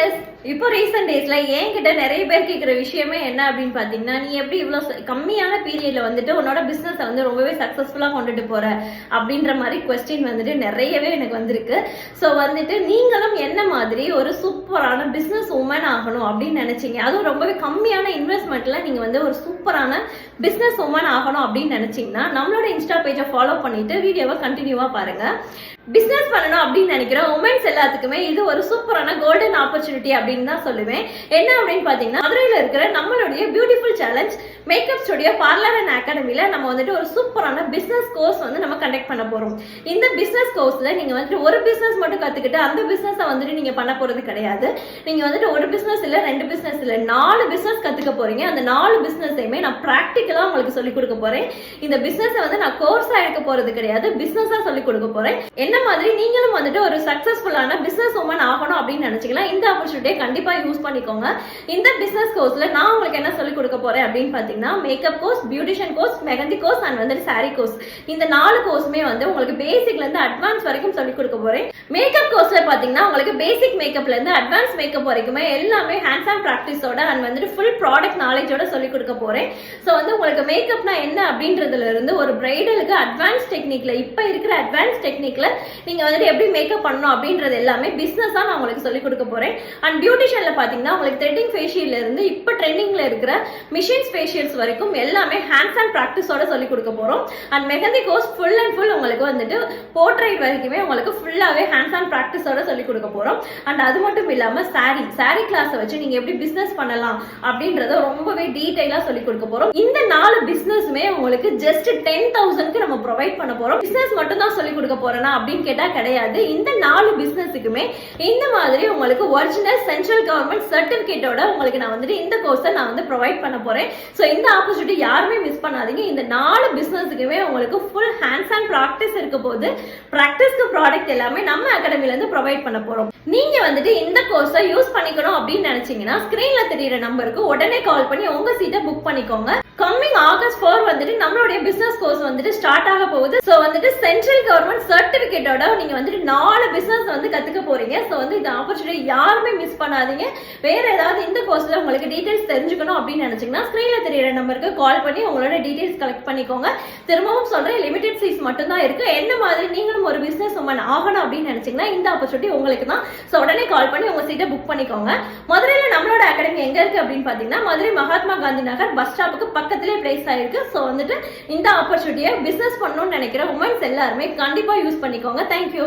S இப்போ recent டேஸ்ல என்கிட்ட நிறைய பேர் கேட்குற விஷயமே என்ன அப்படின்னு பாத்தீங்கன்னா, நீ எப்படி இவ்வளவு கம்மியான பீரியட்ல வந்துட்டு உன்னோட பிசினஸ் வந்து ரொம்பவே சக்சஸ்ஃபுல்லா கொண்டுட்டு போற அப்படின்ற மாதிரி கொஸ்டின் வந்துட்டு நிறையவே எனக்கு வந்திருக்கு. ஸோ வந்துட்டு நீங்களும் என்ன மாதிரி ஒரு சூப்பரான பிசினஸ் உமன் ஆகணும் அப்படின்னு நினைச்சீங்க, அதுவும் ரொம்பவே கம்மியான இன்வெஸ்ட்மெண்ட்ல நீங்க வந்து ஒரு சூப்பரான பிசினஸ் உமன் ஆகணும் அப்படின்னு நினைச்சீங்கன்னா நம்மளோட இன்ஸ்டா பேஜை ஃபாலோ பண்ணிட்டு வீடியோவை கண்டினியூவா பாருங்க. பிசினஸ் பண்ணணும் அப்படின்னு நினைக்கிற உமன்ஸ் எல்லாத்துக்குமே இது ஒரு சூப்பரான கோல்டன் ஆப்பர்ச்சுனிட்டி அப்படின்னு தான் சொல்லுவேன். என்ன அப்படின்னு பாத்தீங்கன்னா, மதுரையில இருக்கிற நம்மளுடைய beautiful challenge makeup studio parlour and அகாடமில நம்ம வந்துட்டு ஒரு சூப்பரான பிசினஸ் கோர்ஸ் வந்து நம்ம கண்டக்ட் பண்ண போறோம். இந்த பிசினஸ் கோர்ஸ்ல நீங்க வந்துட்டு ஒரு பிசினஸ் மட்டும் கத்துக்கிட்டு அந்த பிசினஸ் வந்துட்டு நீங்க பண்ண போறது கிடையாது. நீங்க வந்துட்டு ஒரு பிசினஸ் இல்ல, 2 பிசினஸ் இல்ல, 4 பிசினஸ் கத்துக்க போறீங்க. அந்த 4 பிசினஸையுமே நான் பிராக்டிக்கலா உங்களுக்கு சொல்லி கொடுக்க போறேன். இந்த பிசினஸ் வந்து நான் கோர்ஸா எடுக்க போறது கிடையாது, பிசினஸா சொல்லி கொடுக்க போறேன். என்ன மாதிரி நீங்களும் வந்துட்டு ஒரு சக்சஸ்ஃபுல்லான பிசினஸ் உமன் ஆகணும் அப்படின்னு நினைச்சீங்கன்னா இந்த ஆப்பர்ச்சுனிட்டியை கண்டிப்பா யூஸ் பண்ணிக்கோங்க. இந்த பிசினஸ் கோர்ஸ்ல நான் உங்களுக்கு என்ன சொல்லி கொடுக்க போறேன் அப்படின்னு பாத்தீங்கன்னா, makeup course, beautician course, mehndi course and வந்துட்டு சாரி கோர்ஸ். இந்த 4 கோர்ஸுமே வந்து உங்களுக்கு பேசிக்ல இருந்து அட்வான்ஸ் வரைக்கும் சொல்லி கொடுக்க போறேன். மேக்கப் கோர்ஸ்ல பாத்தீங்கன்னா உங்களுக்கு பேசிக் மேக்கப்ல இருந்து அட்வான்ஸ் மேக்கப் வரைக்குமே எல்லாமே ஹேண்ட்ஸ் ஆன் பிராக்டிஸோட அண்ட் வந்துட்டு ஃபுல் ப்ராடக்ட் நாலேஜோட சொல்லி கொடுக்க போறேன். ஸோ வந்து உங்களுக்கு மேக்கப்னா என்ன அப்படின்றதுல இருந்து ஒரு பிரைடலுக்கு அட்வான்ஸ் டெக்னிக்ல, இப்ப இருக்கிற அட்வான்ஸ் டெக்னிக்ல நீங்க வந்துட்டு எப்படி மேக்கப் பண்ணணும் அப்படின்றது எல்லாமே பிசினஸா நான் உங்களுக்கு சொல்லி கொடுக்க போறேன். அண்ட் பியூட்டிஷியன்ல பாத்தீங்கன்னா உங்களுக்கு த்ரெட்டிங் ஃபேஷியல்ல இருந்து இப்ப ட்ரெண்டிங்ல இருக்கிற மிஷின்ஸ் ஃபேஷியல்ஸ் வரைக்கும் எல்லாமே ஹேண்ட்ஸ் அண்ட் பிராக்டிஸோட சொல்லி கொடுக்க போறோம். And mehndi course full and full உங்களுக்கு வந்துட்டு போர்ட்ரைட் வரைக்குமே உங்களுக்கு ஃபுல்லாவே ஹேண்ட்ஸ் அண்ட் பிராக்டிஸோட சொல்லி கொடுக்க போறோம். அண்ட் அது மட்டும் இல்லாம சாரி கிளாஸ் வச்சு நீங்க எப்படி பிசினஸ் பண்ணலாம் அப்படின்றத ரொம்பவே டீடைலா சொல்லி கொடுக்க போறோம். இந்த 4 பிசினஸ்மே உங்களுக்கு ஜஸ்ட் 10,000க்கு நம்ம ப்ரொவைட் பண்ண போறோம். பிசினஸ் மட்டும் தான் சொல்லி கொடுக்க போறேனா அப்படின்னு கேட்டா கிடையாது. இந்த 4 பிசினஸுக்குமே இந்த மாதிரி உங்களுக்கு ஒரிஜினல் சென்ட்ரல் கவர்மெண்ட் சர்டிபிகேட்டோட உங்களுக்கு நான் வந்துட்டு இந்த கோர்ஸை நான் வந்து ப்ரொவைட் பண்ண போறேன். ஸோ இந்த ஆப்பர்ச்சுனிட்டி யாருமே மிஸ் பண்ணாதீங்க. இந்த 4 பிசினஸுக்குமே உங்களுக்கு ஃபுல் ஹேண்ட்ஸ் அண்ட் ப்ராக்டிஸ் இருக்க போது ப்ராக்டிஸ்க்கு ப்ராடக்ட் எல்லாமே நம்ம அகாடமில இருந்து ப்ரொவைட் பண்ண போறோம். நீங்க வந்துட்டு இந்த கோர்ஸை யூஸ் பண்ணிக்கணும் அப்படின்னு நினைச்சீங்கன்னா ஸ்கிரீன்ல தெரியுற நம்பருக்கு உடனே கால் பண்ணி உங்க சீட்டை புக் பண்ணிக்கோங்க. கம்மிங் ஆகஸ்ட் 4 வந்துட்டு நம்மளுடைய பிசினஸ் கோர்ஸ் வந்துட்டு ஸ்டார்ட் ஆக போகுது. ஸோ வந்துட்டு சென்ட்ரல் கவர்மெண்ட் சர்டிபிகேட்டோட நீங்க வந்துட்டு 4 பிசினஸ் வந்து கத்துக்க போறீங்க. ஸோ வந்து இந்த ஆப்பர்ச்சுனிட்டி யாருமே மிஸ் பண்ணாதீங்க. வேற ஏதாவது இந்த கோர்ஸ்ல உங்களுக்கு டீடைல்ஸ் தெரிஞ்சுக்கணும் அப்படின்னு நினைச்சீங்கன்னா ஸ்கிரீன்ல தெரியுற நம்பருக்கு கால் பண்ணி உங்களோட டீடைல்ஸ் கலெக்ட் பண்ணிக்கோங்க. திரும்பவும் சொல்றேன், லிமிடெட் சீட்ஸ் மட்டும் தான் இருக்கு. என்ன மாதிரி நீங்களும் ஒரு பிசினஸ் உமன் ஆகணும் அப்படின்னு நினைச்சீங்கன்னா இந்த ஆப்பர்ச்சுனிட்டி உங்களுக்கு தான். ஸோ உடனே கால் பண்ணி உங்க சீட்டை புக் பண்ணிக்கோங்க. மதுரையில நம்மளோட அகாடமி எங்க இருக்கு அப்படின்னு பாத்தீங்கன்னா, மதுரை மகாத்மா காந்தி நகர் பஸ் ஸ்டாப்புக்கு பக்கத்திலே பிளேஸ் ஆயிருக்கு. ஸோ வந்துட்டு இந்த ஆப்பர்ச்சுனிட்டியை பிசினஸ் பண்ணணும்னு நினைக்கிற உமன்ஸ் எல்லாருமே கண்டிப்பா யூஸ் பண்ணிக்கோங்க. தேங்க்யூ.